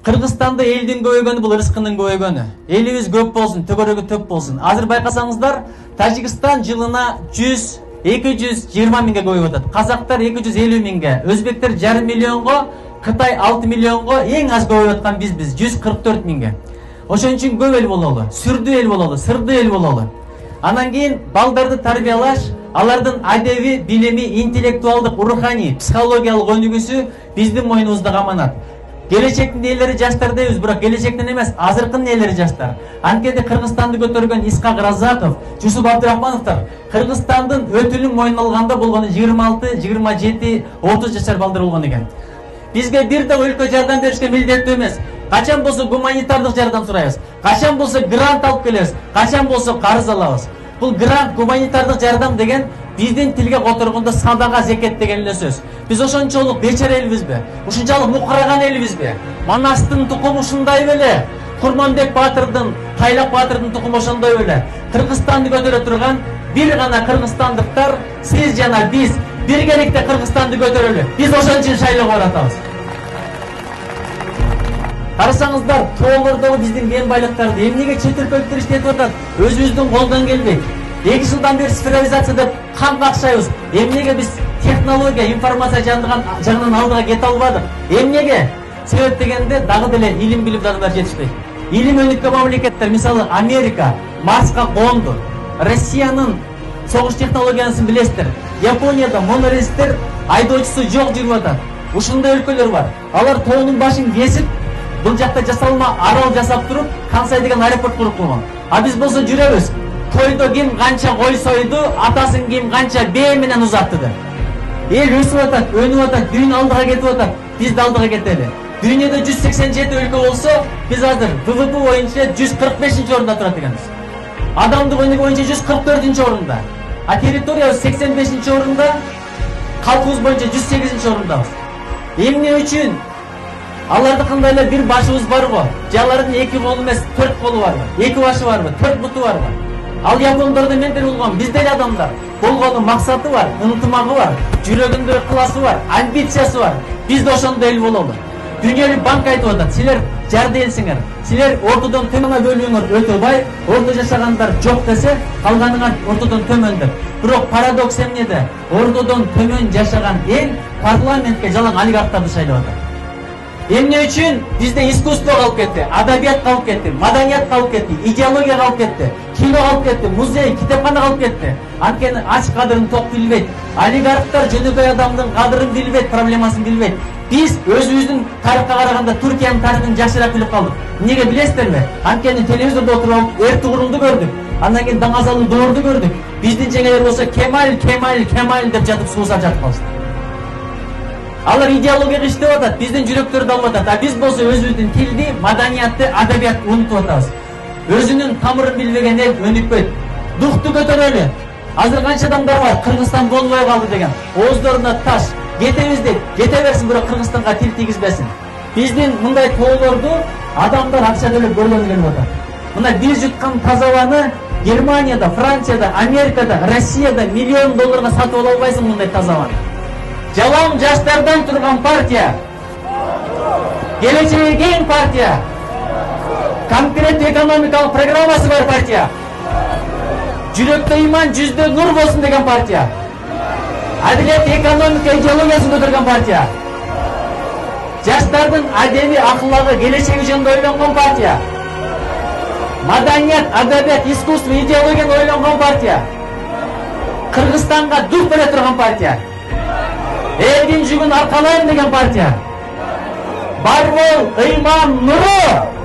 Кыргызстанда элдин көбөйгөнү бул рызкынын көбөйгөнү. Элибиз көп болсун, төгөрөгү төп болсун. Азыр байкасаңыздар, Тажикстан жылына 100-220 миңге көбөйүп атат. Казактар 250 миңге, өзбектер 1,5 миллионго, Кытай 6 миллионго, эң аз көбөйүп аткан бизбиз 144 миңге. Ошон үчүн көп эл бололу, сүрдүү эл бололу, сырдуу эл бололу. Анан кийин балдарды тарбиялаш, алардын адеби, билими, интеллектуалдык, руханий, психологиялык өнүгүүсү биздин мойнубузда аманат. Келечектин ээлери жаштар дейбиз, бирок келечектин эмес, азыркынын ээлери жаштар. Анткени Кыргызстанды көтөргөн Исхак Разаков, Жусуп Абдурахмановдор Кыргызстандын өтүлүн мойнуна алганда болгону 26, 27, 30 жашар балдар болгон экен. Бизге бир да өлкө жардам беришке милдеттүү эмес. Качан болсо гуманитардык жардам сурайбыз, качан болсо грант алып келебиз, качан болсо карыз алабыз. Бул грант, гуманитардык жардам деген биздин тилге которгондо садака, зекет деген эле сөз. Биз ошончолук бечара элбизби? Ушунчалык мукараган элбизби? Манастын тукуму ушундай беле. Курманбек Батырдын, Тайлак Батырдын тукуму ошондой беле. Кыргызстанды көтөрө турган бир гана кыргызстандыктар, сиз жана биз биргеликте Кыргызстанды көтөрөлү. Биз ошон үчүн шайлоого баратабыз. Карасаңыздар, тоолордогу биздин кен байлыктарды эмнеге чет өлкөлүктөр иштетип атат? Өзүбүздүн колдон келбейт. 2 жылдан бери цифровизация деп қан какшайбыз. Эмнеге биз технология, информация жагынан алдыга кете албадык? Эмнеге? Себеп дегенде дагы деле илим билим адамдар жетишпейт. Илим өнүккөн мамлекеттер, мисалы Америка, Марска конду. Россиянын согуш технологиясын билесиздер. Японияда монорельстер айдоочусу жок жүрүп атат. Ушундай өлкөлөр бар. Алар тоонун башын кесип, бул жакта жасалма арал жасап туруп, Кансай деген аэропорт куруп койгон. А биз болсо жүрөбүз. Тойдо ким канча кой сойду, атасын ким канча бээ менен узатты деп. Эл өсүп атат, өнүп атат, дүйнө алдыга кетип атат. Биз да алдыга кетели. Дүйнөдө 187 өлкө болсо, биз азыр ВВП боюнча 145-чи орунда турат экенбиз. Адамдык өнүгүү боюнча 144-чи орунда. А территориябыз 85-чи орунда, калкыбыз боюнча 108-чи орундабыз. Эмне үчүн? Алардыкындай эле бир башыбыз барбы? Же алардын 2 колу эмес, 4 колу барбы? 2 башы барбы? 4 буту барбы? Ал япондордо мендер болгон, бизде эле адамдар. Болгону максаты бар, ынтымагы бар, жүрөгүндө ыкыласы бар, амбициясы бар. Биз да ошондой эл бололу. Дүйнөлүк банк айтып атат, силер жарды элсиңер. Силер ортодон төмөнгө бөлүүңөр өтө бай, орто жашагандар жок десе, калганыңар ортодон төмөн деп. Бирок парадокс эмнеде? Ортодон төмөн жашаган эл парламентке жалаң олигархтарды шайлап атат. Эмне үчүн? Бизде искусство калып кетти, адабият калып кетти, маданият калып кетти, идеология калып кетти, кино калып кетти, музей, китепкана калып кетти. Анткени ач кадырын ток билбейт. Олигархтар жөнөкөй адамдын кадырын билбейт, проблемасын билбейт. Биз өзүбүздүн тарыхка караганда Түркиянын тарыхын жакшыраак билип калдык. Эмнеге билесиздерби? Анткени телевизордо отуруп эр тугурунду көрдүк. Андан кийин Даңазалы доорду көрдүк. Биздин жеңелер болсо Кемаль деп жатып суусап жатып калышты. Алар идеологияга иштеп атат, биздин жүрөктөрдү алып атат. А биз болсо өзүбүздүн тилди, маданиятты, адабиятты унутуп атабыз. Өзүнүн тамырын билбеген эл өнүкпөйт. Духту көтөрөлү. Азыр канча адамдар бар, Кыргызстан болбой калды деген. Ооздоруна таш, кетебиз дейт. Кете берсин, бирок Кыргызстанга тил тийгизбесин. Биздин мындай тоолорду адамдар акча төлөп көргөнү келип атат. Мына бир жуткан таза абаны Германияда, Францияда, Америкада, Россияда $1 миллион сатып ала албайсың мындай таза абаны. Жалаң жаштардан турган партия. Келечеги кең партия. Конкреттүү экономикалык программасы бар партия. Жүрөктө иман, жүздө нур болсун деген партия. Адилет, экономика идеологиясын көтөргөн партия. Жаштардын адеби акыллагы, келечеги жөнүндө ойлонгон партия. Маданият, адабият, искусство, идеологияны ойлонгон партия. Кыргызстанга дух бере турган партия. Элдин жүгүн аркалайм деген партия. Бар бол, ыйман, нуру.